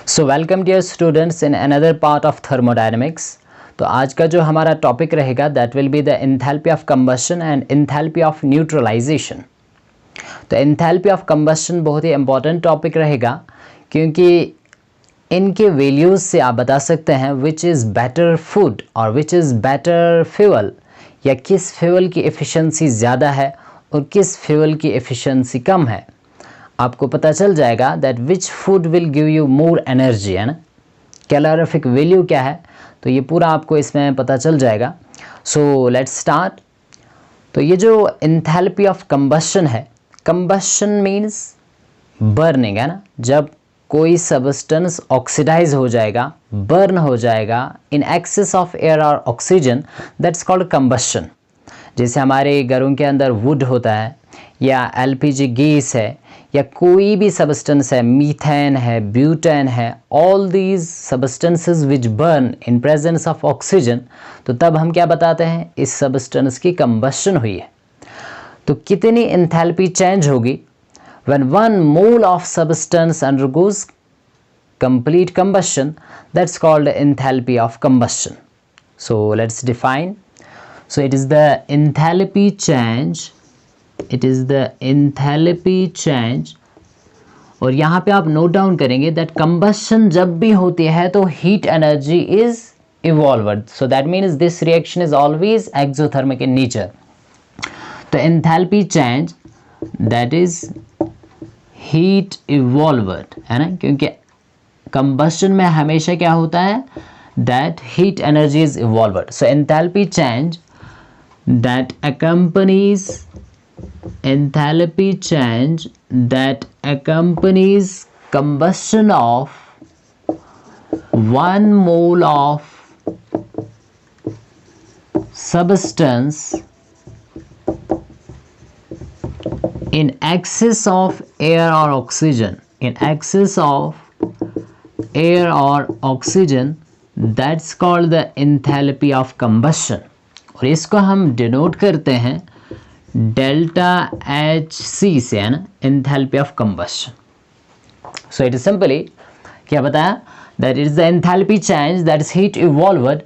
So welcome dear students in another part of thermodynamics. तो आज का जो हमारा टॉपिक रहेगा that will be the enthalpy of combustion and enthalpy of neutralisation. तो एंथैल्पी ऑफ कंबशन बहुत ही इंपॉर्टेंट टॉपिक रहेगा क्योंकि इनके वैल्यूज़ से आप बता सकते हैं विच इज़ बेटर फूड और विच इज़ बेटर फ्यूल, या किस फ्यूल की एफिशिएंसी ज़्यादा है और किस फ्यूल की एफिशिएंसी कम है। आपको पता चल जाएगा that which food will give you more energy, है ना, कैलोरीफिक वैल्यू क्या है, तो ये पूरा आपको इसमें पता चल जाएगा। So let's start. तो ये जो एंथैल्पी ऑफ कंबशन है, कंबशन मीन्स बर्निंग, है ना, जब कोई सब्सटेंस ऑक्सीडाइज हो जाएगा, बर्न हो जाएगा इन एक्सेस ऑफ एयर और ऑक्सीजन, दैट्स कॉल्ड कंबशन। जैसे हमारे घरों के अंदर वुड होता है या एलपीजी गैस है या कोई भी सब्सटेंस है, मीथेन है, ब्यूटेन है, all these substances which burn in presence of oxygen, तो तब हम क्या बताते हैं, इस सब्सटेंस की कंबशन हुई है। तो कितनी एंथैल्पी चेंज होगी when 1 mole of substance undergoes complete combustion, that's called enthalpy of combustion. So let's define. So it is the enthalpy change, it is the enthalpy change, और यहाँ पे आप नोट डाउन करेंगे that combustion जब भी होती है तो heat energy is evolved, so that means this reaction is always exothermic in nature. तो enthalpy change that is heat evolved, है ना, क्योंकि कंबशन में हमेशा क्या होता है that heat energy is evolved. So enthalpy change that accompanies combustion of 1 mole of substance in excess of air or oxygen, in excess of air or oxygen, that's called the enthalpy of combustion, और इसको हम denote करते हैं delta H C से, है ना, enthalpy of combustion. So it is simply क्या बताया that it is the enthalpy change that is heat evolved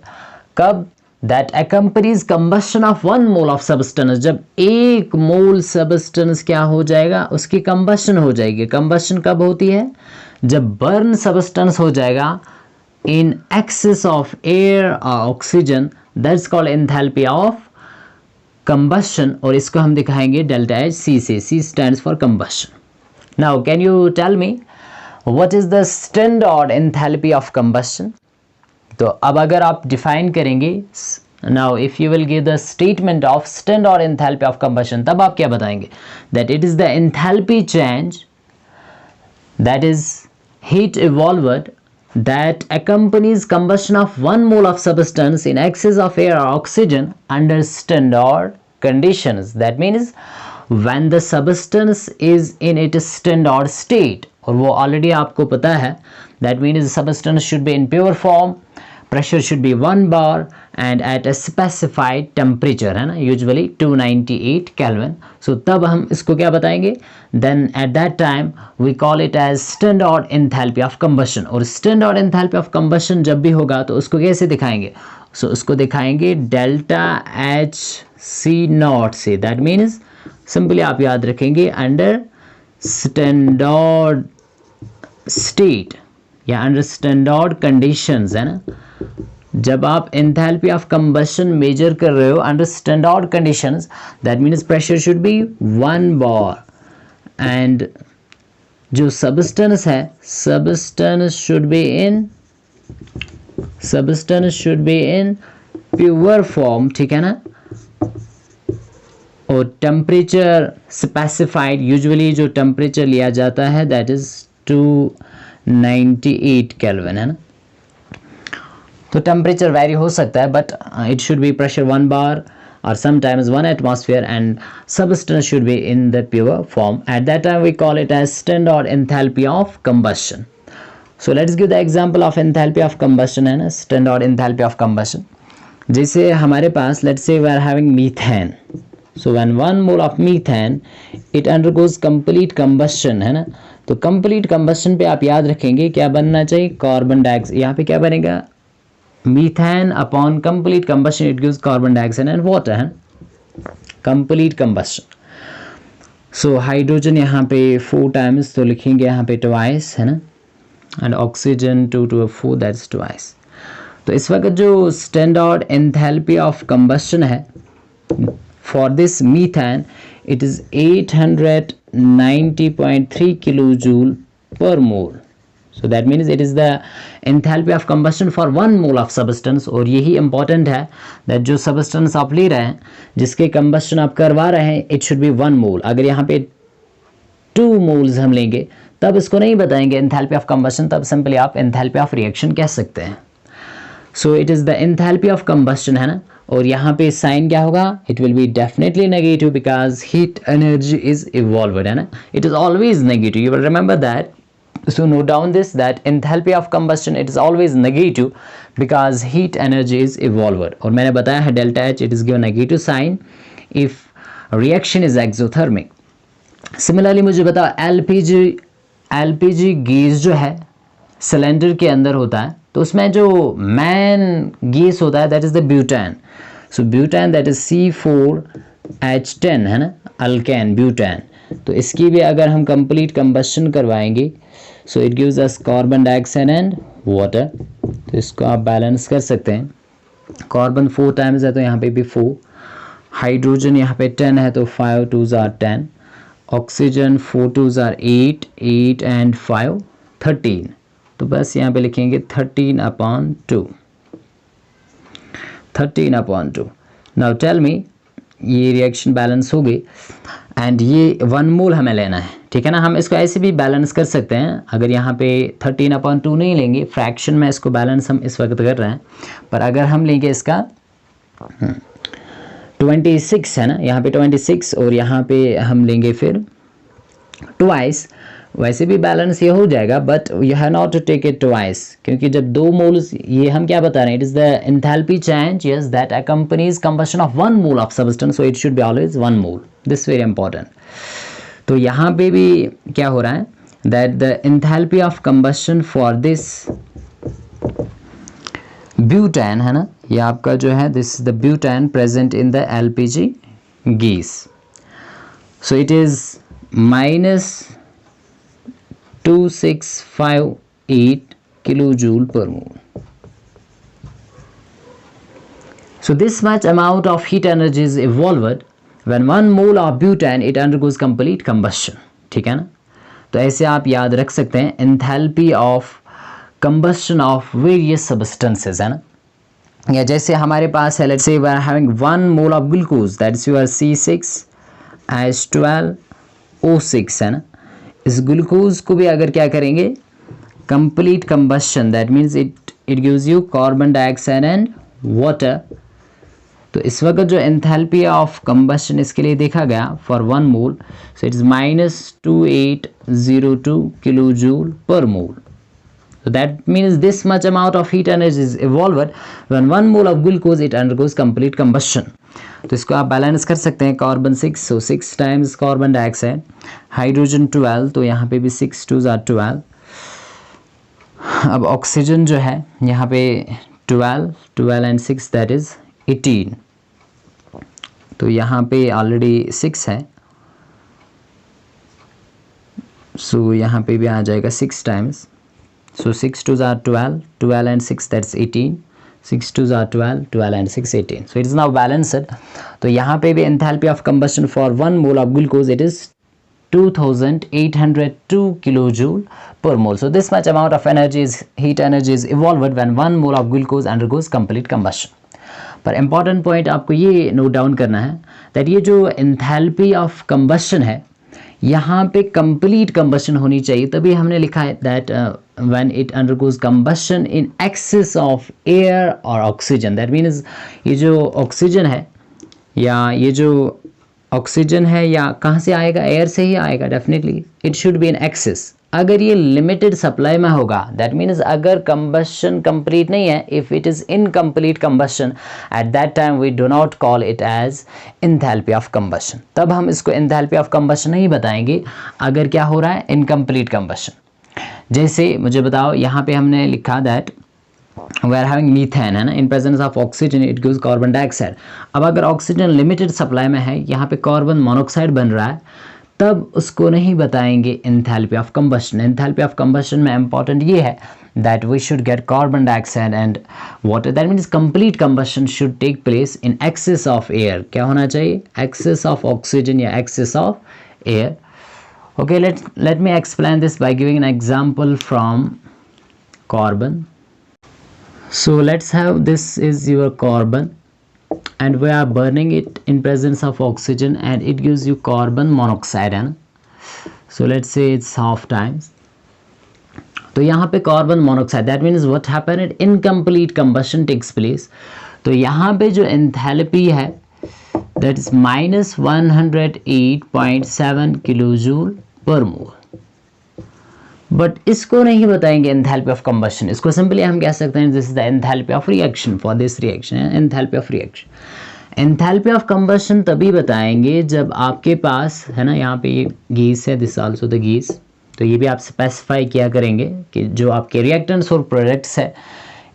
कब that accompanies combustion of 1 mole of substance, जब 1 मोल substance क्या हो जाएगा, उसकी combustion हो जाएगी। combustion कब होती है, जब burn substance हो जाएगा in excess of air or oxygen, that's called enthalpy of combustion, और इसको हम दिखाएंगे डेल्टा एच सी से। C stands for combustion. Now can you tell me what is the standard enthalpy of combustion? तो अब अगर आप डिफाइन करेंगे, now if you will give the statement of standard enthalpy of combustion, तब आप क्या बताएंगे that it is the enthalpy change that is heat evolved that accompanies combustion of 1 mole of substance in excess of air or oxygen under standard conditions. That means when the substance is in its standard state, और वो already आपको पता है, that means substance should be in pure form, pressure should be 1 bar and at a specified temperature, है ना, usually 298 Kelvin. So तब हम इसको क्या बताएंगे, then at that time we call it as standard enthalpy of combustion, और standard enthalpy of combustion जब भी होगा तो उसको कैसे दिखाएंगे, so उसको दिखाएंगे डेल्टा एच सी नॉट से। that means simply आप याद रखेंगे अंडर स्टैंडर्ड स्टेट या अंडर स्टैंडर्ड कंडीशंस, है ना, जब आप एंथैल्पी ऑफ कंबशन मेजर कर रहे हो under standard conditions, that means pressure should be 1 bar and जो सबस्टेंस है, substance should be in pure form, ठीक है ना, और टेम्परेचर स्पेसिफाइड, यूजुअली जो टेम्परेचर लिया जाता है दैट इज 298 केल्विन, है ना। तो टेम्परेचर वेरी हो सकता है but it should B pressure 1 bar or sometimes 1 atmosphere and substance should be in the pure form. At that time we call it as standard enthalpy of combustion. So let's give the example of enthalpy of combustion, है ना, standard enthalpy of combustion. जैसे हमारे पास let's say we are having methane. So when 1 mole of methane it undergoes complete combustion, है ना, तो complete combustion पे आप याद रखेंगे क्या बनना चाहिए, कार्बन डाइऑक्साइड, यहाँ पे क्या बनेगा, methane upon complete combustion it gives carbon dioxide and water है, कंप्लीट कंबस्शन। सो हाइड्रोजन यहाँ पे 4 टाइम्स तो लिखेंगे यहाँ पे ट्वाइस है ना, and oxygen 2 to 4 that's twice. तो इस वक्त जो स्टैंडर्ड एंथैल्पी ऑफ कंबस्शन है for this methane it is 890.3 kilojoule पर मोल। So that means it is the enthalpy of combustion for 1 mole of substance। और यही important है that जो substance आप ले रहे हैं, जिसके combustion आप करवा रहे हैं, it should be 1 mole। अगर यहाँ पे 2 moles हम लेंगे तब इसको नहीं बताएंगे enthalpy of combustion, तब simply आप enthalpy of reaction कह सकते हैं। So it is the enthalpy of combustion है ना, और यहाँ पे साइन क्या होगा, it will be definitely negative because heat energy is evolved है ना, it is always negative, you will remember that। So note down this that enthalpy of combustion it is always negative because heat energy is evolved। और मैंने बताया है delta H it is given negative sign if reaction is exothermic। Similarly मुझे बताओ LPG gas जो है cylinder के अंदर होता है, तो उसमें जो मेन गैस होता है that is the butane. So butane that is C4H10 है ना, अल्केन ब्यूटेन। तो इसकी भी अगर हम कंप्लीट कंबस्शन करवाएंगे so it gives us carbon dioxide and water. तो इसको आप बैलेंस कर सकते हैं, कार्बन 4 टाइम्स है तो यहाँ पे भी 4, हाइड्रोजन यहाँ पे 10 है तो 5 2s are 10, oxygen 4 2s are 8, 8 and 5 13। तो बस यहाँ पे लिखेंगे 13/2। नाउ टेल मी, ये रिएक्शन बैलेंस हो गई एंड ये 1 मोल हमें लेना है, ठीक है ना। हम इसको ऐसे भी बैलेंस कर सकते हैं, अगर यहाँ पे 13/2 नहीं लेंगे, फ्रैक्शन में इसको बैलेंस हम इस वक्त कर रहे हैं, पर अगर हम लेंगे इसका 26 है ना, यहाँ पे 26 और यहाँ पे हम लेंगे फिर ट्वाइस, वैसे भी बैलेंस ये हो जाएगा, but you have not to take it twice, क्योंकि जब 2 मोल्स, ये हम क्या बता रहे हैं, it is the enthalpy change yes that accompanies combustion of 1 mole of substance, so it should be always 1 mole, this very important. तो यहाँ पे भी क्या हो रहा है that the enthalpy of combustion for this butane है ना, ये आपका जो है this the butane present in the LPG gas, so it is -2658 kilojoule per mole। So this much amount of heat energy is evolved when 1 mole of butane it undergoes complete combustion, ठीक है ना। तो ऐसे आप याद रख सकते हैं enthalpy of combustion of various substances है ना, या जैसे हमारे पास है let's say we are having 1 mole of glucose that is your C6H12O6 है ना, इस ग्लूकोज को भी अगर क्या करेंगे complete combustion, that means it gives you carbon dioxide and water. तो इस वक्त जो एंथैल्पी ऑफ कंबस्शन इसके लिए देखा गया for 1 mole, so it is -2802 kilojoule पर मोल। So that means this much amount of heat energy is evolved when 1 mole of glucose it undergoes complete combustion। तो इसको आप बैलेंस कर सकते हैं, कार्बन 6 सो 6 टाइम्स कार्बन डाइऑक्साइड, हाइड्रोजन 12 तो यहाँ पे भी 6 2s are 12। अब ऑक्सीजन जो है यहाँ पे 12 and 6 दैट इज 18, तो यहाँ पे ऑलरेडी 6 है, सो यहाँ पे भी आ जाएगा 6 times, so 6 2s are 12 and 6 that's 18, 6 2s are 12 and 6 18, so it is now balanced। तो यहाँ पे भी enthalpy of combustion for 1 mole of glucose it is 2802 kilojoule per mole। So this much amount of heat energy is evolved when 1 mole of glucose undergoes complete combustion। पर important point आपको ये note down करना है that ये जो enthalpy of combustion है यहाँ पे कंप्लीट कंबशन होनी चाहिए, तभी हमने लिखा है that when it undergoes combustion in excess of air और ऑक्सीजन, दैट मीन्स ये जो ऑक्सीजन है या ये जो ऑक्सीजन है या कहाँ से आएगा, एयर से ही आएगा definitely. It should be in excess. अगर ये लिमिटेड सप्लाई में होगा, दैट मीन्स अगर कंबशन कंप्लीट नहीं है, if it is incomplete combustion, at that time we do not call it as enthalpy of combustion. तब हम इसको एंथैल्पी ऑफ कंबशन नहीं बताएंगे अगर क्या हो रहा है, इनकम्प्लीट कंबशन। जैसे मुझे बताओ, यहाँ पे हमने लिखा that we are having methane, है ना, in presence of oxygen it gives carbon dioxide. अब अगर ऑक्सीजन लिमिटेड सप्लाई में है, यहाँ पे कार्बन मोनोऑक्साइड बन रहा है, तब उसको नहीं बताएंगे enthalpy of combustion. Enthalpy of combustion में इंपॉर्टेंट ये है that we should get carbon dioxide and water. That means complete combustion should take place in excess of air. क्या होना चाहिए, excess of oxygen या excess of air. Okay, let me explain this by giving an example from carbon. So let's have, this is your carbon and we are burning it in presence of oxygen and it gives you carbon monoxide, है ना. So let's say it's half times. तो यहाँ पे carbon monoxide, that means what happened, incomplete combustion takes place. तो यहाँ पे जो enthalpy है दैट इज -108.7 किलोजूल पर मोल। बट इसको नहीं बताएंगे एंथैल्पी ऑफ कंबशन, इसको सिंपली हम कह सकते हैं this is the enthalpy of reaction for this reaction, enthalpy of reaction. Enthalpy of combustion तभी बताएंगे जब आपके पास, है ना, यहाँ पे ये गैस है, दिस आल्सो द गैस। तो ये भी आप स्पेसिफाई किया करेंगे कि जो आपके रिएक्टेंट्स और प्रोडक्ट्स है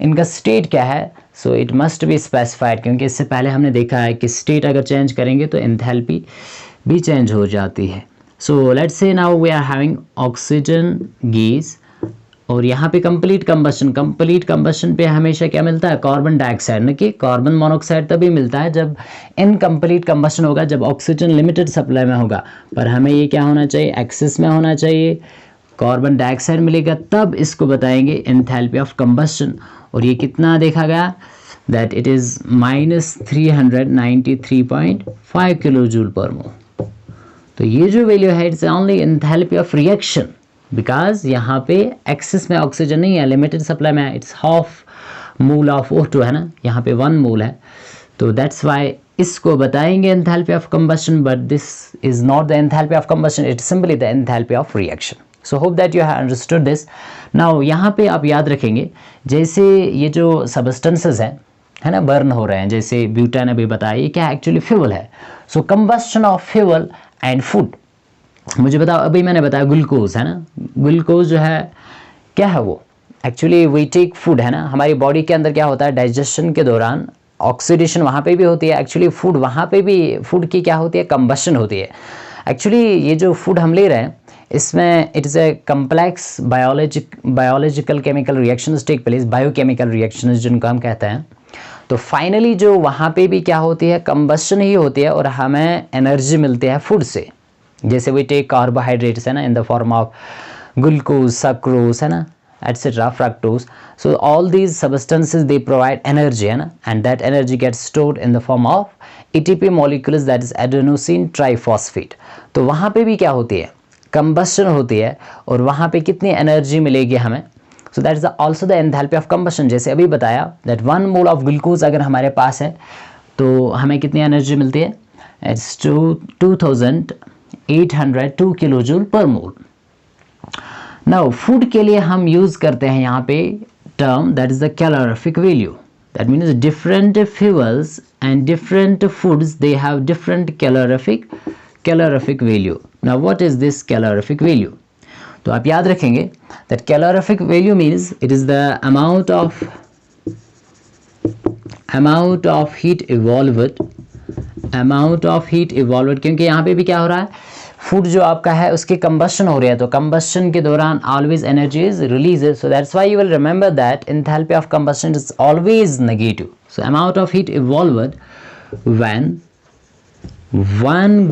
इनका स्टेट क्या है। So it must be specified, क्योंकि इससे पहले हमने देखा है कि स्टेट अगर चेंज करेंगे तो एंथैल्पी भी चेंज हो जाती है। So let's say now we are having oxygen gas और यहाँ पे कंप्लीट कंबशन पे हमेशा क्या मिलता है, कार्बन डाइऑक्साइड, न कि कार्बन मोनोऑक्साइड तभी मिलता है जब इनकम्प्लीट कंबशन होगा, जब ऑक्सीजन लिमिटेड सप्लाई में होगा। पर हमें ये क्या होना चाहिए, एक्सेस में होना चाहिए, कार्बन डाइऑक्साइड मिलेगा, तब इसको बताएंगे एंथैल्पी ऑफ कंबशन। और ये कितना देखा गया, दैट इट इज -393.5 किलोजूल पर मोल। तो ये जो वैल्यू है it's only enthalpy of reaction, because यहाँ पे एक्सेस में ऑक्सीजन नहीं है, लिमिटेड सप्लाई में है, it's half mole of O2, है ना, यहाँ पे 1 मोल है। तो दैट्स वाई इसको बताएंगे enthalpy of combustion, but this is not the enthalpy of combustion, it's simply the enthalpy of reaction. So hope that you have understood this. Now यहाँ पे आप याद रखेंगे, जैसे ये जो सबस्टेंसेस है ना, बर्न हो रहे हैं, जैसे ब्यूटेन अभी बताया, ये क्या एक्चुअली फ्यूल है। So combustion of fuel and food, मुझे बताओ, अभी मैंने बताया ग्लूकोज, है ना, ग्लूकोज जो है क्या है, वो एक्चुअली वी टेक फूड, है ना, हमारी बॉडी के अंदर क्या होता है, डाइजेशन के दौरान ऑक्सीडेशन वहाँ पे भी होती है, एक्चुअली फूड वहाँ पे भी, फूड की क्या होती है, कंबशन होती है। एक्चुअली ये जो फूड हम ले रहे हैं इसमें it is a complex biological chemical reactions take place, biochemical reactions जिनको हम कहते हैं। तो फाइनली जो वहाँ पे भी क्या होती है, कंबशन ही होती है और हमें एनर्जी मिलती है फूड से। जैसे वी टेक कार्बोहाइड्रेट्स, है ना, in the form of glucose, sucrose, है ना, etcetera, fructose. So all these substances they provide energy, है ना, and that energy gets stored in the form of ATP molecules, that is adenosine triphosphate. तो वहाँ पे भी क्या होती है, कंबशन होती है और वहाँ पे कितनी एनर्जी मिलेगी हमें। So that is also the enthalpy of combustion. जैसे अभी बताया दैट 1 मोल ऑफ ग्लूकोज अगर हमारे पास है तो हमें कितनी एनर्जी मिलती है, इट्स 2802 किलोजूल पर मोल। नाउ फूड के लिए हम यूज करते हैं यहाँ पे term that is the calorific value, that means different fuels and different foods they have different calorific value. Now what is this calorific value, तो आप याद रखेंगे that calorific value means it is the amount of heat evolved, क्योंकि यहाँ पे भी क्या हो रहा है, फूड जो आपका है उसकी कंबशन हो रही है, तो कंबशन के दौरान always energy is release, so that's why you will remember that enthalpy of combustion is always negative. So amount of heat evolved when 1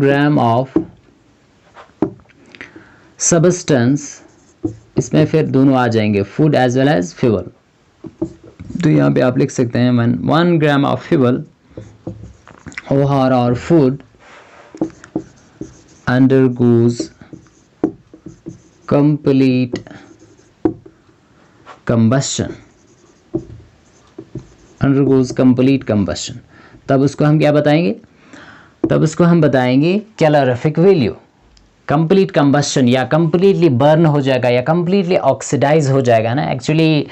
gram of substance, इसमें फिर दोनों आ जाएंगे, food as well as fuel. तो यहाँ पे आप लिख सकते हैं 1 gram of fuel or food undergoes complete combustion, तब उसको हम क्या बताएंगे, तब उसको हम बताएंगे कैलोरीफिक वैल्यू। कंप्लीट कंबस्शन या कंप्लीटली बर्न हो जाएगा या कंप्लीटली ऑक्सीडाइज हो जाएगा ना। Actually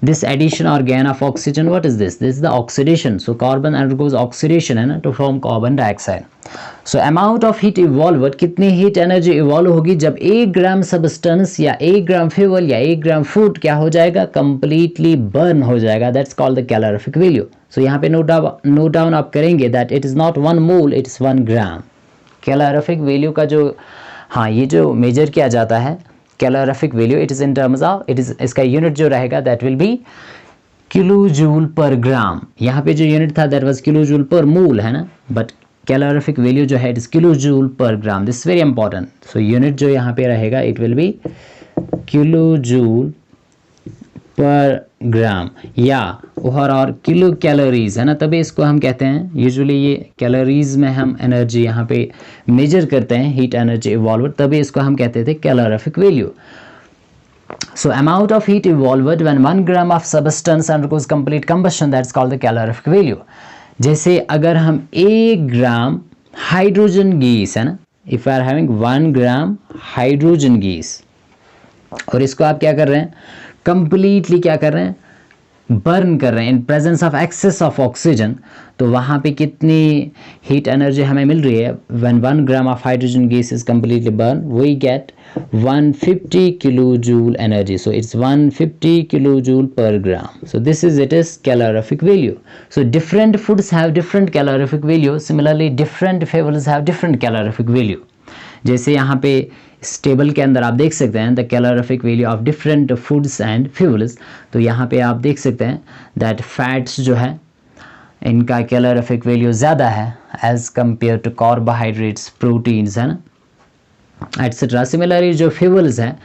this addition or gain of oxygen, what is this is the oxidation. So carbon undergoes oxidation है ना to form carbon dioxide. So amount of heat evolved, कितनी heat energy evolve होगी जब 1 ग्राम substance या 1 ग्राम fuel या 1 ग्राम food क्या हो जाएगा, completely burn हो जाएगा। That's called the calorific value. So यहाँ पे note down आप करेंगे that it is not 1 mole, it is 1 gram. calorific value का जो हाँ ये जो मेजर किया जाता है calorific value, it is in terms of, it is इसका यूनिट जो रहेगा that will be kilo joule per gram. यहाँ पे जो यूनिट था that was kilo joule per मोल है ना, बट calorific value जो है it is kilo joule per gram. This very important. So unit जो यहाँ पे रहेगा it will be kilo joule per gram या और किलो कैलोरीज है ना, तभी इसको हम कहते हैं। यूजुअली ये कैलोरीज में हम एनर्जी यहाँ पे मेजर करते हैं, हीट एनर्जी इवॉल्व्ड, तभी इसको हम कहते थे calorific value. So amount of heat evolved when 1 gram of substance undergoes complete combustion, that's called the calorific value. जैसे अगर हम 1 ग्राम हाइड्रोजन गैस है ना, if I R having 1 gram hydrogen gas और इसको आप क्या कर रहे हैं, कंप्लीटली क्या कर रहे हैं, बर्न कर रहे हैं in presence of excess of oxygen, तो वहाँ पे कितनी हीट एनर्जी हमें मिल रही है। When 1 gram of hydrogen gas is completely burn we get 150 kilo joule energy. So it's 150 kilo joule per gram. So this is it is calorific value. So different foods have different calorific value, similarly different fuels have different calorific value. जैसे यहाँ पे इस table के अंदर आप देख सकते हैं the calorific value of different foods and fuels. तो यहाँ पे आप देख सकते हैं दैट फैट्स जो है इनका कैलोरीफिक वैल्यू ज़्यादा है as compare to carbohydrates, proteins है ना एट्सेट्रा। सिमिलरली जो फ्यूल्स हैं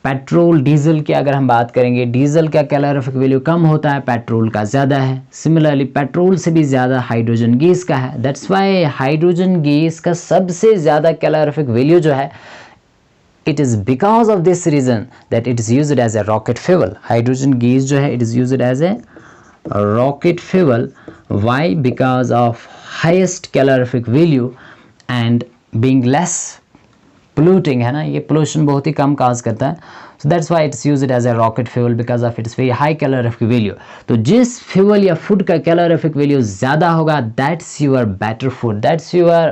पेट्रोल डीजल की अगर हम बात करेंगे, डीजल का कैलोरीफिक वैल्यू कम होता है, पेट्रोल का ज़्यादा है। सिमिलरली पेट्रोल से भी ज़्यादा हाइड्रोजन गैस का है। दैट्स वाई हाइड्रोजन गैस का सबसे ज़्यादा कैलोरीफिक वैल्यू जो है, it is because of this reason that it is used as a rocket fuel. Hydrogen gas जो है it is used as a rocket fuel. Why? Because of highest calorific value and being less polluting है ना, ये pollution बहुत ही कम काज करता है। So that's why it's used as a rocket fuel because of its very high calorific value. तो जिस fuel या food का calorific value ज़्यादा होगा that's your better food, that's your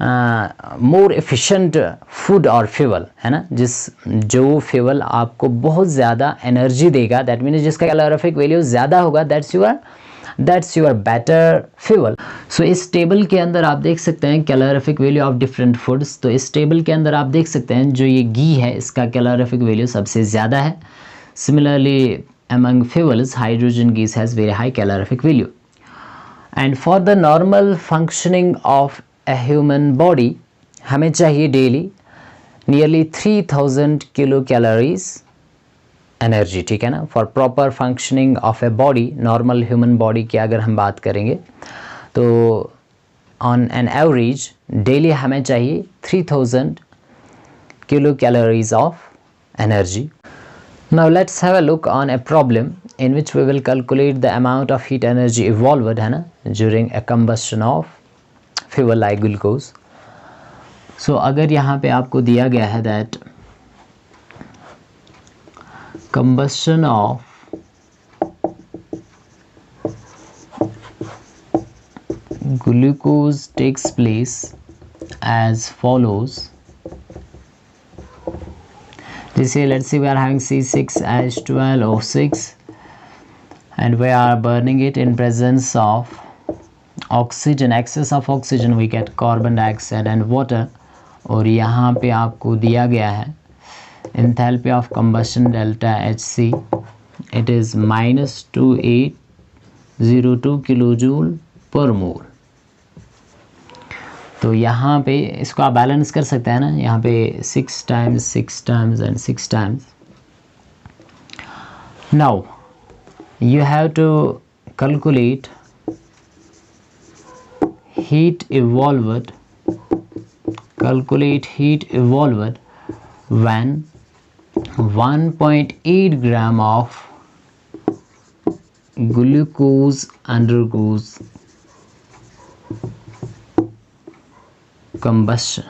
more efficient food और फ्यूल है ना, जो फ्यूल आपको बहुत ज़्यादा एनर्जी देगा, दैट मीन्स जिसका कैलोरीफिक वैल्यू ज़्यादा होगा दैट्स योर बेटर फ्यूल। सो इस टेबल के अंदर आप देख सकते हैं calorific value of different foods. तो इस टेबल के अंदर आप देख सकते हैं जो ये घी है इसका कैलोरीफिक वैल्यू सबसे ज़्यादा है। Similarly among fuels hydrogen gas has very high calorific value. And for the normal functioning of a human body हमें चाहिए daily nearly 3000 kilo calories energy, ठीक है ना, for proper functioning of a body. Normal human body की अगर हम बात करेंगे तो ऑन एन एवरेज डेली हमें चाहिए 3000 kilo calories of energy. Now let's have a look on a problem in which we will calculate the amount of heat energy evolved है ना during a combustion of fuel like glucose. So अगर यहाँ पे आपको दिया गया है that combustion of glucose takes place as follows. जैसे let's see we are having C6H12O6 and we are burning it in presence of oxygen, excess of oxygen we get carbon dioxide and water. और यहाँ पे आपको दिया गया है enthalpy of combustion delta HC, it is -2802 kilo joule per mole. तो यहाँ पे इसको आप बैलेंस कर सकते हैं ना, यहाँ पे 6 times 6 times and 6 times। Now you have to calculate heat evolved when 1.8 gram of glucose undergoes combustion,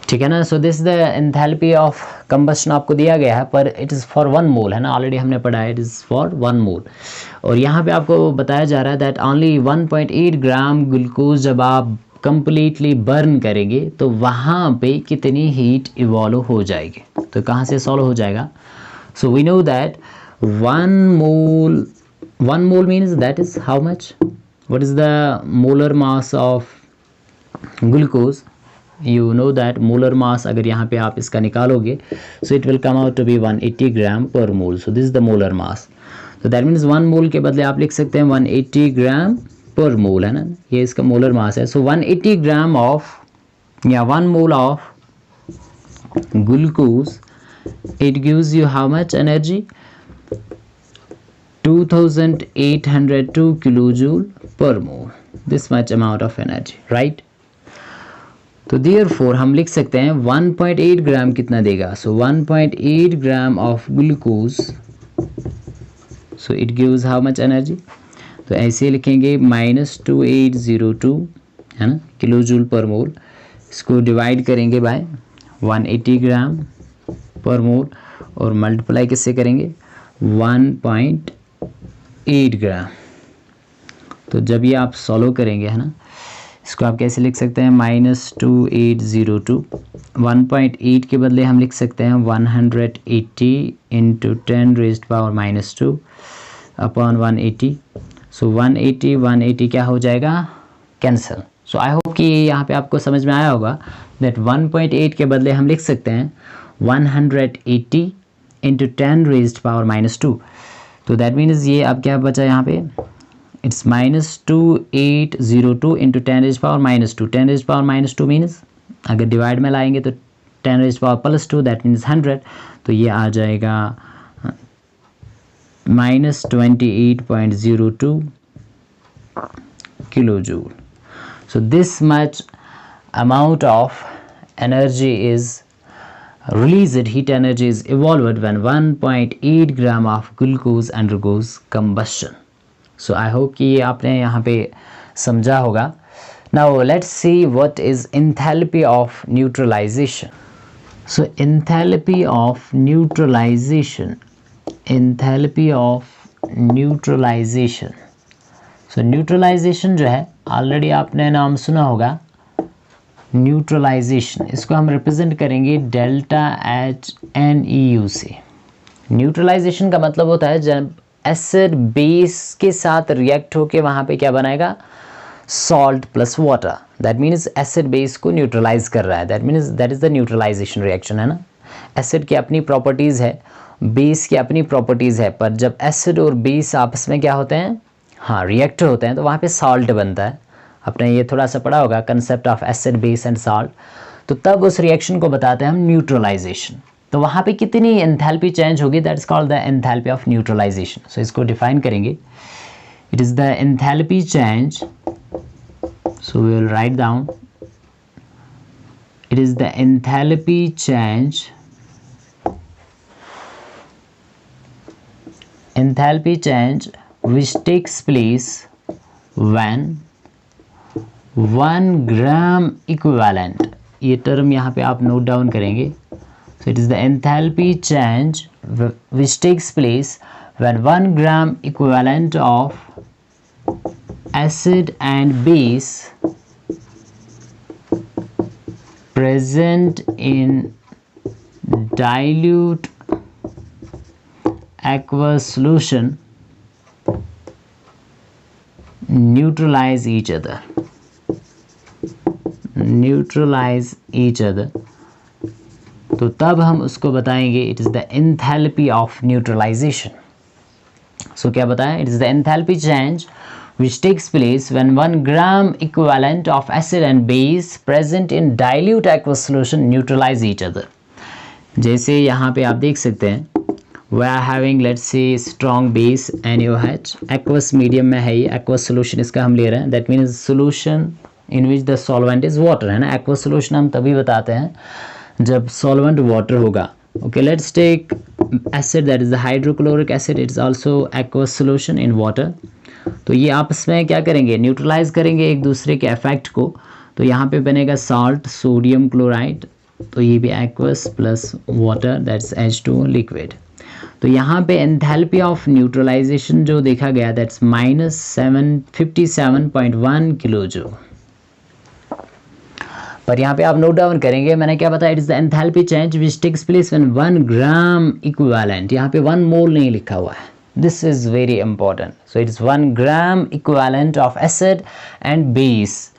ठीक है ना। So this the enthalpy of combustion आपको दिया गया है, पर इट इज़ फॉर 1 मोल, है ना, ऑलरेडी हमने पढ़ा है, इट इज़ फॉर 1 मोल। और यहाँ पे आपको बताया जा रहा है दैट ओनली 1.8 ग्राम ग्लूकोज जब आप कंप्लीटली बर्न करेंगे तो वहाँ पे कितनी हीट इवॉल्व हो जाएगी। तो कहाँ से सॉल्व हो जाएगा? So we know that 1 mole means that is how much, what is the molar mass of glucose? You know that molar mass अगर यहाँ पे आप इसका निकालोगे, so it will come out to be 180 gram per mole. So this is the molar mass. तो that means 1 मोल के बदले आप लिख सकते हैं 180 ग्राम पर मोल, है ना, ये इसका मोलर मास है। सो 180 ग्राम ऑफ या 1 mole of glucose, it gives you how much energy? 2802 kilojoule per mole, this much amount of energy, right? तो therefore हम लिख सकते हैं 1.8 ग्राम कितना देगा? सो 1.8 gram of glucose, so it gives how much energy? तो ऐसे लिखेंगे -2802, है ना, किलो जूल पर मोल। इसको डिवाइड करेंगे बाय 180 ग्राम पर मोल और मल्टीप्लाई किससे करेंगे? 1.8 ग्राम। तो जब ये आप सॉल्व करेंगे, है ना, इसको आप कैसे लिख सकते हैं? -2802, 1.8 के बदले हम लिख सकते हैं 180 इंटू 10⁻² अपॉन 180। सो 180 क्या हो जाएगा? कैंसिल। सो आई होप कि यहाँ पे आपको समझ में आया होगा दैट 1.8 के बदले हम लिख सकते हैं 180 इंटू 10⁻²। तो दैट मीन्स ये अब क्या बचा यहाँ पे? It's -2802 into 10⁻²। 10⁻² मीन्स अगर डिवाइड में लाएंगे तो 10⁻+2 दैट मीन्स 100। तो ये आ जाएगा -28.02 kilo joule. So this much amount of energy is released, heat energy is evolved when 1.8 gram of glucose undergoes combustion. So I hope कि ये आपने यहाँ पे समझा होगा। Now let's see what is enthalpy of neutralization. So enthalpy of neutralization. Enthalpy of neutralization. So neutralization जो है already आपने नाम सुना होगा, न्यूट्रलाइजेशन। इसको हम रिप्रेजेंट करेंगे ΔHNEU से। न्यूट्रलाइजेशन का मतलब होता है जब एसिड बेस के साथ रिएक्ट होके वहाँ पे क्या बनाएगा? Salt plus water. That means acid base को न्यूट्रलाइज कर रहा है। That means that is the neutralization reaction, है ना। एसिड की अपनी प्रॉपर्टीज़ है, बेस की अपनी प्रॉपर्टीज़ है, पर जब एसिड और बेस आपस में क्या होते हैं? हाँ, रिएक्टर होते हैं, तो वहाँ पे सॉल्ट बनता है। आपने ये थोड़ा सा पढ़ा होगा concept of acid base and salt. तो तब उस रिएक्शन को बताते हैं हम न्यूट्रलाइजेशन। तो वहाँ पे कितनी एंथैल्पी चेंज होगी? That is called the enthalpy of neutralisation. So इसको डिफाइन करेंगे, it is the enthalpy change. So we will write down, it is the enthalpy change, enthalpy change which takes place when 1 gram equivalent, ये term यहाँ पे आप note down करेंगे। so it is the enthalpy change which takes place when 1 gram equivalent of acid and base present in dilute aqueous solution neutralize each other. तो तब हम उसको बताएंगे it is the enthalpy of neutralisation. So क्या बताएं? It is the enthalpy change which takes place when 1 gram equivalent of acid and base present in dilute aqueous solution neutralize each other. जैसे यहाँ पे आप देख सकते हैं we are having let's say strong base NaOH, aqueous medium में है ये, aqueous solution इसका हम ले रहे हैं, that means solution in which the solvent is water, है ना। aqueous solution हम तभी बताते हैं जब solvent water होगा। okay, let's take acid, that is the hydrochloric acid, it is also aqueous solution in water. तो ये आपस में क्या करेंगे, न्यूट्रलाइज करेंगे एक दूसरे के इफेक्ट को। तो यहाँ पे बनेगा सॉल्ट, सोडियम क्लोराइड, तो ये भी aqueous plus water, that's H2O liquid. तो यहाँ पे एंथैल्पी ऑफ न्यूट्रलाइजेशन जो देखा गया दैट्स -757.1 किलो जूल। पर यहाँ पे आप नोट डाउन करेंगे, मैंने क्या बताया, it is the enthalpy change which takes place when 1 gram equivalent, यहाँ पे 1 मोल नहीं लिखा हुआ है, this is very important. So it is 1 gram equivalent of acid and base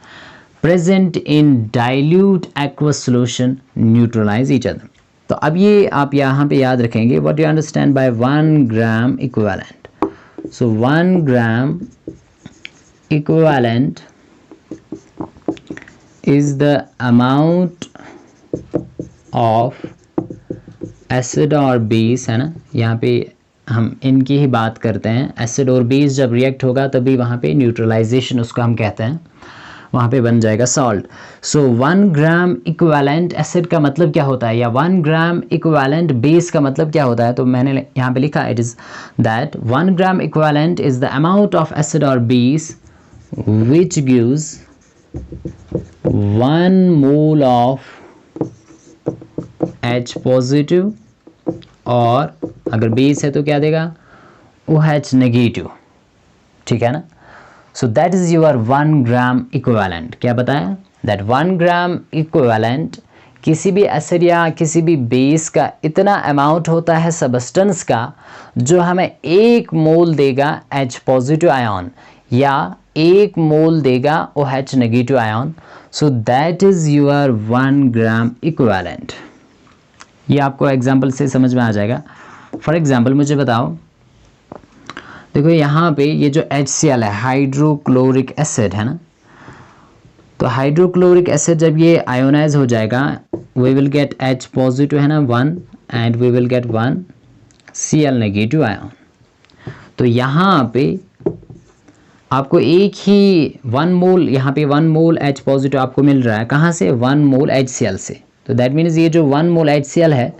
present in dilute aqueous solution neutralize each other। तो अब ये आप यहाँ पे याद रखेंगे, what you understand by 1 gram equivalent। so 1 gram equivalent is the amount of acid or base, है ना, यहाँ पे हम इनकी ही बात करते हैं। एसिड और बेस जब रिएक्ट होगा तभी वहाँ पे न्यूट्रलाइजेशन उसको हम कहते हैं, वहाँ पे बन जाएगा सॉल्ट। सो 1 ग्राम इक्विवेलेंट एसिड का मतलब क्या होता है, या 1 ग्राम इक्विवेलेंट बेस का मतलब क्या होता है। तो मैंने यहाँ पे लिखा, it is that 1 gram equivalent is the amount of acid और base which gives 1 mole of H positive, और अगर बेस है तो क्या देगा, OH नेगेटिव, ठीक है ना। So that is your 1 gram equivalent। क्या बताया, that 1 gram equivalent किसी भी एसिड या किसी भी बेस का इतना अमाउंट होता है सबस्टेंस का जो हमें 1 मोल देगा H पॉजिटिव आयन या 1 मोल देगा OH negative ion. So that is your 1 gram equivalent. ये आपको एग्जांपल से समझ में आ जाएगा। फॉर एग्जांपल मुझे बताओ, देखो यहाँ पे ये जो HCl है, हाइड्रोक्लोरिक एसिड है ना, तो हाइड्रोक्लोरिक एसिड जब ये आयोनाइज हो जाएगा, we will get H positive है ना 1 and we will get 1 Cl negative ion. तो यहाँ पे आपको एक ही 1 मोल, यहाँ पे 1 मोल H पॉजिटिव आपको मिल रहा है, कहाँ से, 1 मोल HCl से। तो दैट मीन्स ये जो 1 मोल HCl है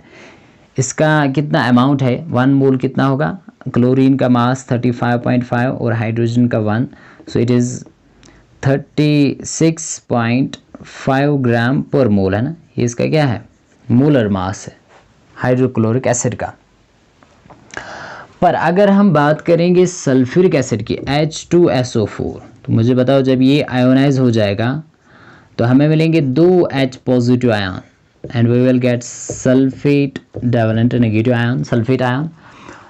इसका कितना अमाउंट है, 1 मोल कितना होगा, क्लोरीन का मास 35.5 और हाइड्रोजन का 1, सो इट इज़ 36.5 ग्राम पर मोल, है ना, ये इसका क्या है, मोलर मास है हाइड्रोक्लोरिक एसिड का। पर अगर हम बात करेंगे सल्फ्यूरिक एसिड की, H2SO4, तो मुझे बताओ जब ये आयोनाइज हो जाएगा तो हमें मिलेंगे 2 H positive ion and we will get sulphate divalent negative ion, sulphate ion.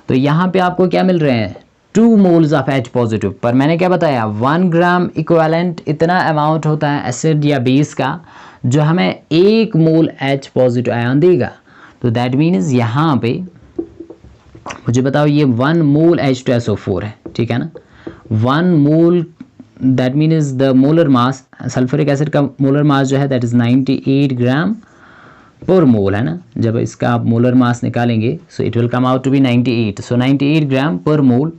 तो यहाँ पे आपको क्या मिल रहे हैं, 2 मोल्स ऑफ H पॉजिटिव। पर मैंने क्या बताया, 1 ग्राम इक्विवेलेंट इतना अमाउंट होता है एसिड या बेस का जो हमें 1 मोल H पॉजिटिव आयन देगा। तो दैट मीन्स यहाँ पे मुझे बताओ ये 1 मोल H2SO4 है, ठीक है ना, 1 mole, that means the molar mass, sulphuric acid का मोलर मास जो है दैट इज़ 98 ग्राम पर मोल, है ना। जब इसका आप मोलर मास निकालेंगे so it will come out to be 98, so 98 gram per mole.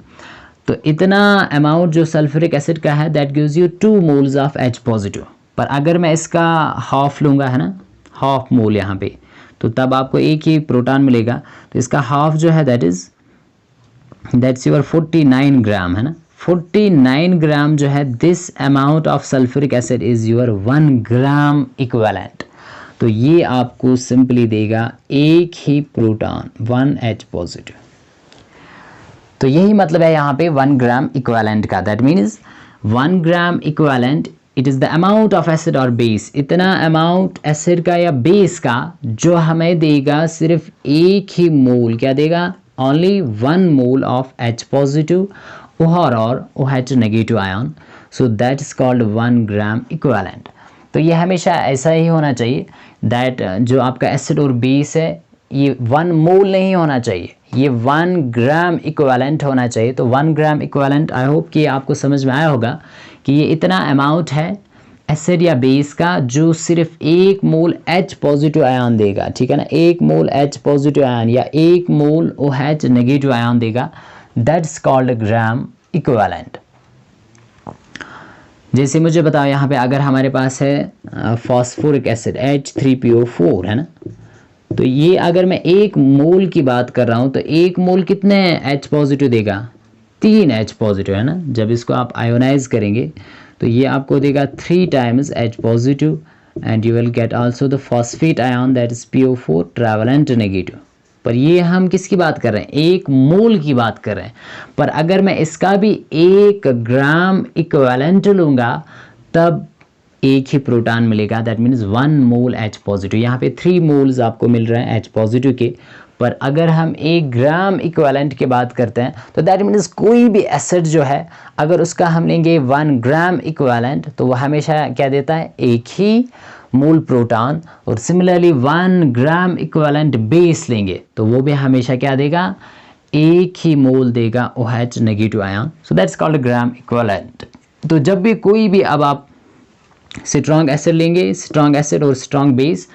तो इतना अमाउंट जो सल्फ्यूरिक एसिड का है that gives you 2 moles of H positive. पर अगर मैं इसका हाफ लूँगा, है ना, हाफ मोल यहाँ पे, तो तब आपको एक ही प्रोटॉन मिलेगा। तो इसका हाफ जो है दैट्स योर 49 ग्राम, है ना, 49 ग्राम जो है, this amount of sulphuric acid is your 1 gram equivalent. तो ये आपको सिंपली देगा एक ही प्रोटॉन 1 H पॉजिटिव। तो यही मतलब है यहाँ पे 1 ग्राम इक्विवेलेंट का। That means 1 gram equivalent it is the amount of acid और बेस, इतना अमाउंट एसिड का या बेस का जो हमें देगा सिर्फ एक ही मोल, क्या देगा, only 1 mole of H positive और OH negative ion. So that is called 1 gram equivalent. तो ये हमेशा ऐसा ही होना चाहिए दैट जो आपका एसिड और बेस है ये 1 मोल नहीं होना चाहिए, ये 1 ग्राम इक्विवेलेंट होना चाहिए। तो 1 ग्राम इक्विवेलेंट, आई होप कि आपको समझ में आया होगा कि ये इतना अमाउंट है एसिड या बेस का जो सिर्फ 1 मोल H पॉजिटिव आयन देगा, ठीक है ना, 1 मोल H पॉजिटिव आयन या 1 मोल OH नेगेटिव आयन देगा, दैट्स कॉल्ड ग्राम इक्विवेलेंट। जैसे मुझे बताओ यहाँ पे अगर हमारे पास है फॉस्फोरिक एसिड H3PO4, है ना, तो ये अगर मैं 1 मोल की बात कर रहा हूँ तो 1 मोल कितने H पॉजिटिव देगा, 3 H पॉजिटिव है ना, जब इसको आप आयोनाइज करेंगे तो ये आपको देगा 3 times H positive and you will get also the phosphate ion that is PO4 trivalent negative. पर ये हम किसकी बात कर रहे हैं, 1 मोल की बात कर रहे हैं। पर अगर मैं इसका भी 1 ग्राम इक्विवेलेंट लूँगा तब एक ही प्रोटॉन मिलेगा, that means 1 mole H positive. यहाँ पे 3 मोल्स आपको मिल रहे हैं H पॉजिटिव के। पर अगर हम 1 ग्राम इक्विवेलेंट की बात करते हैं तो दैट मीन्स कोई भी एसिड जो है अगर उसका हम लेंगे 1 ग्राम इक्विवेलेंट तो वह हमेशा क्या देता है, एक ही मोल प्रोटॉन। और सिमिलरली 1 ग्राम इक्विवेलेंट बेस लेंगे तो वो भी हमेशा क्या देगा, एक ही मोल देगा OH negative ion. So that's called gram equivalent. तो जब भी कोई भी अब आप स्ट्रॉन्ग एसिड लेंगे, स्ट्रॉन्ग एसिड और strong base,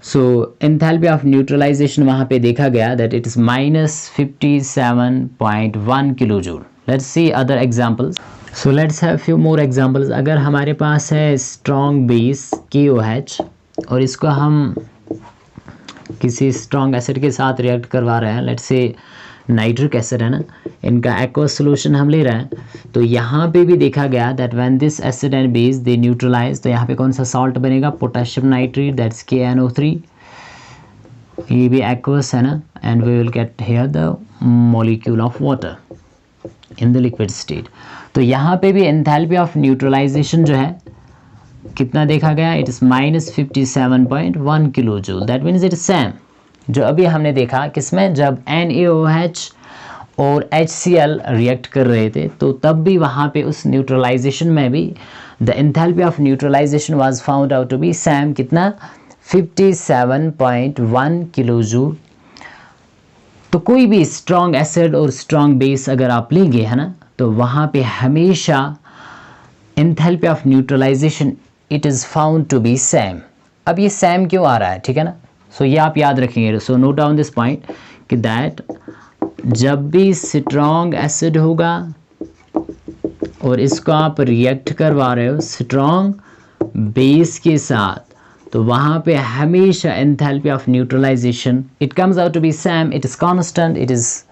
so enthalpy of neutralization वहाँ पे देखा गया that it is -57.1 kilo joule. Let's see other examples. So let's have few more examples. अगर हमारे पास है स्ट्रॉन्ग बेस KOH और इसको हम किसी स्ट्रॉन्ग एसिड के साथ रिएक्ट करवा रहे हैं, लेट्स से नाइट्रिक एसिड है ना, इनका एक्वस सोल्यूशन हम ले रहे हैं, तो यहाँ पे भी देखा गया that when this acid and base they neutralize, तो यहाँ पे कौन सा सॉल्ट बनेगा, पोटेशियम नाइट्रेट, दैट्स KNO3। ये भी एक्वस है ना, and we will get here the molecule of water in the liquid state. तो यहाँ पे भी एंथैल्पी ऑफ न्यूट्रलाइजेशन जो है कितना देखा गया, it is -57.1 kilo joule. That means it is same जो अभी हमने देखा किसमें, जब NaOH और HCl रिएक्ट कर रहे थे तो तब भी वहाँ पे उस न्यूट्रलाइजेशन में भी the enthalpy of neutralization was found out to be same, कितना, 57.1 किलो जूल। तो कोई भी स्ट्रॉन्ग एसिड और स्ट्रॉन्ग बेस अगर आप लेंगे है ना, तो वहाँ पे हमेशा enthalpy of neutralization it is found to be same. अब ये सेम क्यों आ रहा है, ठीक है ना, सो ये आप याद रखेंगे। So note down this point कि दैट जब भी स्ट्रॉन्ग एसिड होगा और इसको आप रिएक्ट करवा रहे हो स्ट्रॉन्ग बेस के साथ, तो वहाँ पे हमेशा enthalpy of neutralization it comes out to be same, it is constant, it is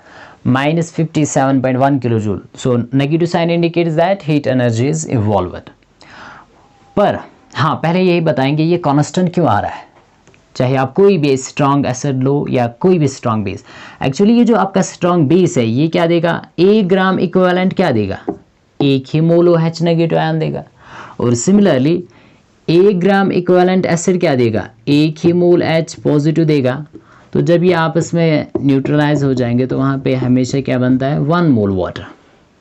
-57.1 kilo joule. So negative sign indicates that heat energy is evolved. पर हाँ, पहले यही बताएंगे ये कांस्टेंट क्यों आ रहा है, चाहे आप कोई भी स्ट्रॉन्ग एसिड लो या कोई भी स्ट्रॉन्ग बेस। एक्चुअली ये जो आपका स्ट्रॉन्ग बेस है ये क्या देगा, 1 ग्राम इक्विवेलेंट क्या देगा, एक ही मोल OH नेगेटिव आयन देगा। और सिमिलरली 1 ग्राम इक्विवेलेंट एसिड क्या देगा, एक ही मोल H पॉजिटिव देगा। तो जब ये आपस में न्यूट्रलाइज हो जाएंगे तो वहाँ पे हमेशा क्या बनता है, 1 मोल वाटर।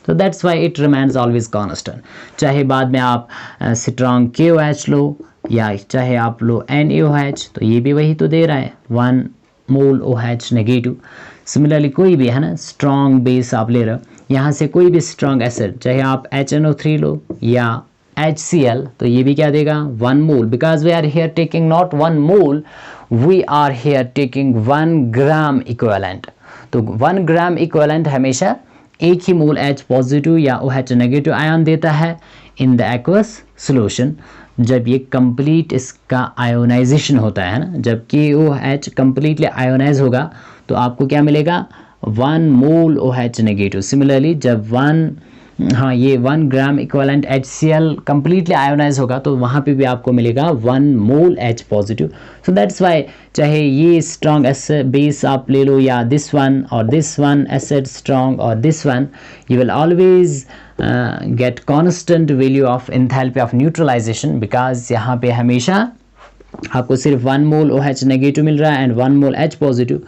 तो that's why it remains always constant, चाहे बाद में आप स्ट्रॉन्ग KOH लो या चाहे आप लो NaOH, तो ये भी वही तो दे रहा है, 1 मोल OH नेगेटिव। सिमिलरली कोई भी है ना स्ट्रॉन्ग बेस आप ले रहे हो, यहाँ से कोई भी स्ट्रॉन्ग एसिड चाहे आप HNO3 लो या HCl, तो ये भी क्या देगा, 1 mole, because we are here taking not 1 mole, we are here taking 1 gram equivalent. तो 1 ग्राम इक्विवेलेंट हमेशा एक ही मोल H पॉजिटिव या OH नेगेटिव आयन देता है इन द एक्वस सोल्यूशन। जब ये कंप्लीट इसका आयोनाइजेशन होता है ना, जब KOH कंप्लीटली आयोनाइज होगा तो आपको क्या मिलेगा, 1 मोल OH नेगेटिव। सिमिलरली जब 1 gram equivalent HCl completely ionize होगा तो वहाँ पे भी आपको मिलेगा 1 mole H positive. So that's why चाहे ये स्ट्रॉन्ग एसिड बेस आप ले लो या दिस वन और दिस वन एसिड स्ट्रॉन्ग और this one, you will always get constant value of enthalpy of neutralization, because यहाँ पे हमेशा आपको सिर्फ 1 मोल OH नेगेटिव मिल रहा है एंड 1 मोल H पॉजिटिव,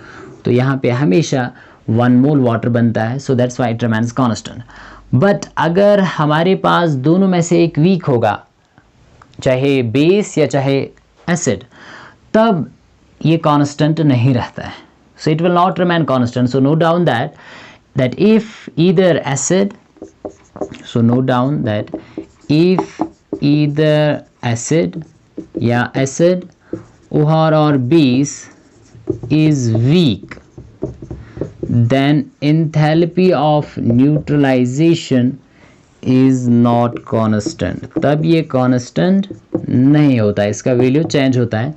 तो यहाँ पे हमेशा 1 मोल वाटर बनता है। सो that's why it remains constant. But अगर हमारे पास दोनों में से एक वीक होगा, चाहे बेस या चाहे एसिड, तब ये कांस्टेंट नहीं रहता है। So it will not remain constant. So note down that if either acid, so note down that if either acid OR or base is weak, then enthalpy of neutralization is not constant। तब ये constant नहीं होता है, इसका value change होता है।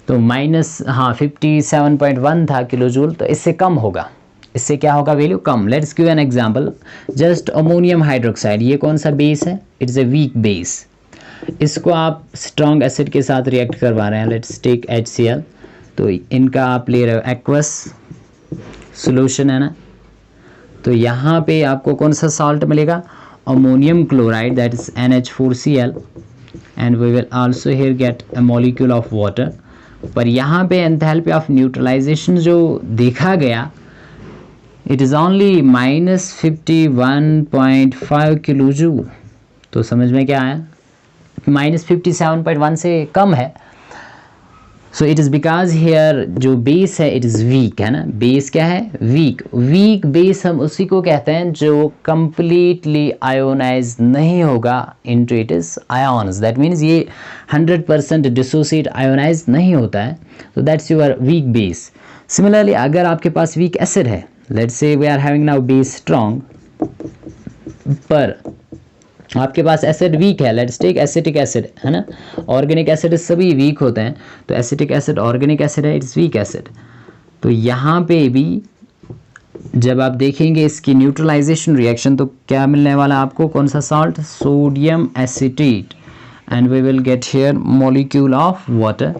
तो 57.1 था किलो जूल, तो इससे कम होगा। इससे क्या होगा value come. Let's give an example, just ammonium hydroxide, ये कौन सा बेस है, it is a weak base. इसको आप स्ट्रॉन्ग एसिड के साथ रिएक्ट करवा रहे हैं, लेट्स टेक HCl, तो इनका आप ले रहे हो एक्वस सॉल्यूशन है ना, तो यहाँ पे आपको कौन सा सॉल्ट मिलेगा, ammonium chloride, that is NH4Cl, and we will also here get a molecule of water. पर यहाँ पे एंथैल्पी ऑफ न्यूट्रलाइजेशन जो देखा गया, it is only -51.5 kilo joule. तो समझ में क्या आया, -57.1 से कम है। So it is because here जो बेस है इट इज़ वीक, है ना, बेस क्या है, वीक। वीक बेस हम उसी को कहते हैं जो कंप्लीटली आयोनाइज नहीं होगा into it is ions, that means ये 100% डिसोसिएट आयोनाइज नहीं होता है, तो that's your weak base. Similarly अगर आपके पास वीक एसिड है, let's say we are having now base strong, पर आपके पास एसिड वीक है, लेट्स टेक एसिटिक एसिड, है ना, ऑर्गेनिक एसिड सभी वीक होते हैं, तो एसिटिक एसिड ऑर्गेनिक एसिड है, इट्स वीक एसिड। तो यहाँ पे भी जब आप देखेंगे इसकी न्यूट्रलाइजेशन रिएक्शन, तो क्या मिलने वाला आपको, कौन सा salt, sodium acetate, and we will get here molecule of water.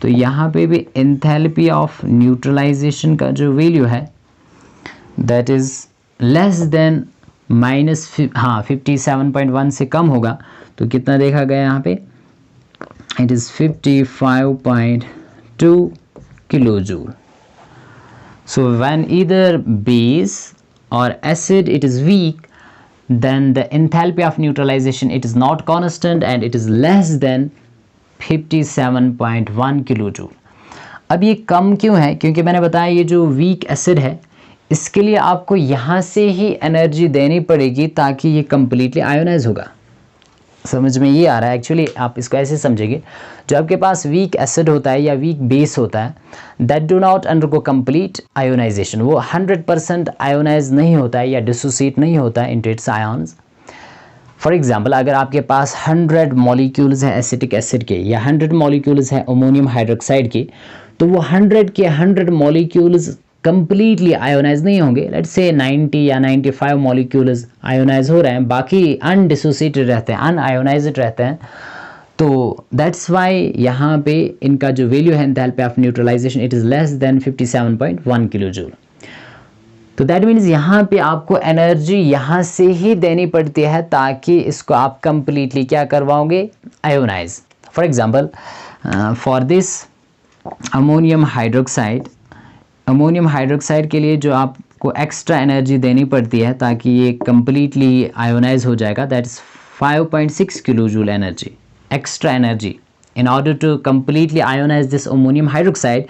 तो यहाँ पे भी एंथैल्पी ऑफ न्यूट्रलाइजेशन का जो वैल्यू है दैट इज लेस देन -57.1 से कम होगा, तो कितना देखा गया यहाँ पे, it is 55.2 kilo joule. So when either base और acid it is weak, then the enthalpy of neutralization it is not constant and it is less than 57.1 kilojoule. अब ये कम क्यों है, क्योंकि मैंने बताया ये जो वीक एसिड है इसके लिए आपको यहाँ से ही एनर्जी देनी पड़ेगी ताकि ये कंप्लीटली आयोनाइज होगा। समझ में ये आ रहा है, एक्चुअली आप इसको ऐसे समझेंगे, जो आपके पास वीक एसिड होता है या वीक बेस होता है that do not undergo complete ionization, वो 100% आयोनाइज नहीं होता है या डिसोसिएट नहीं होता है into its ions. For example अगर आपके पास 100 मॉलिक्यूल्स है एसिटिक एसिड के या 100 मॉलिक्यूल्स है अमोनियम हाइड्रोक्साइड के, तो वो 100 के 100 मॉलिक्यूल्स कंप्लीटली आयोनाइज नहीं होंगे। लेट्स से 90 या 95 मॉलिक्यूल्स आयोनाइज हो रहे हैं, बाकी अनडिसोसिएटेड रहते हैं, अनआयोनाइज्ड रहते हैं। तो दैट्स वाई यहाँ पे इनका जो वैल्यू है enthalpy of neutralization it is less than 57.1 kilo joule. तो दैट मीन्स यहाँ पे आपको एनर्जी यहाँ से ही देनी पड़ती है ताकि इसको आप कंप्लीटली क्या करवाओगे, ionize. For example for this ammonium hydroxide के लिए जो आपको एक्स्ट्रा एनर्जी देनी पड़ती है ताकि ये कंप्लीटली आयोनाइज हो जाएगा, that is 5.6 kilo joule energy, extra energy. In order to completely ionize this ammonium hydroxide,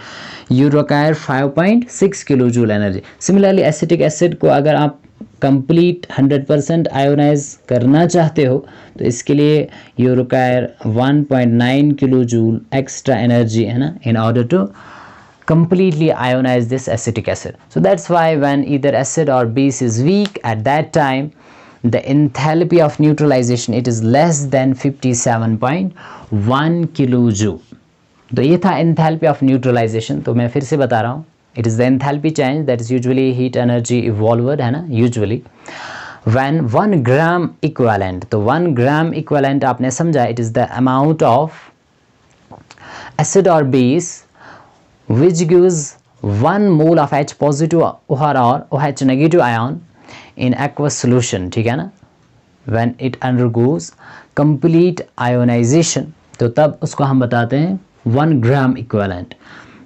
you require 5.6 kilojoule energy. Similarly, acetic acid को अगर आप complete 100% ionize करना चाहते हो तो इसके लिए you require 1.9 kilojoule extra energy, है ना, in order to completely ionize this acetic acid. So that's why when either acid or base is weak, at that time the enthalpy of neutralization it is less than 57.1 kilojoule. तो ये था enthalpy of neutralization। तो मैं फिर से बता रहा हूँ, it is the enthalpy change that is usually heat energy evolved, है ना, usually when 1 gram equivalent, तो 1 gram equivalent आपने समझा, it is the amount of acid or base which gives 1 mole of H positive or OH negative ion in aqueous solution, ठीक है ना, when it undergoes complete ionization, तो तब उसको हम बताते हैं 1 ग्राम इक्विवेलेंट।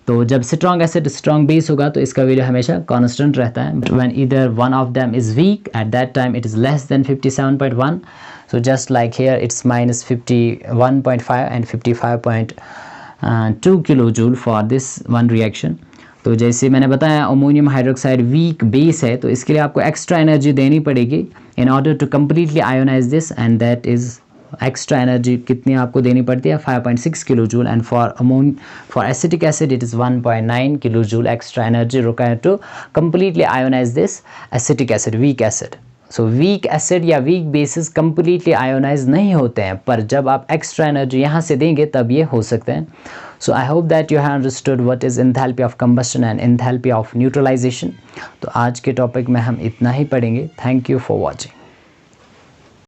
तो जब स्ट्रॉन्ग एसिड स्ट्रॉन्ग बेस होगा तो इसका वैल्यू हमेशा कांस्टेंट रहता है। when either one of them is weak, at that time it is less than 57.1, so just like here it's -51.5 and 55.2 kilojoule for this one reaction। तो जैसे मैंने बताया अमोनियम हाइड्रोक्साइड वीक बेस है, तो इसके लिए आपको एक्स्ट्रा एनर्जी देनी पड़ेगी in order to completely ionize this, and that is extra energy कितनी आपको देनी पड़ती है, 5.6 kilo joule, and for acetic acid it is 1.9 kilo joule extra energy required to completely ionize this acetic acid, weak acid. So weak acid या weak bases completely ionize नहीं होते हैं, पर जब आप एक्स्ट्रा एनर्जी यहाँ से देंगे तब ये हो सकते हैं। So I hope that you have understood what is enthalpy of combustion and enthalpy of neutralization. तो आज के टॉपिक में हम इतना ही पढ़ेंगे. Thank you for watching.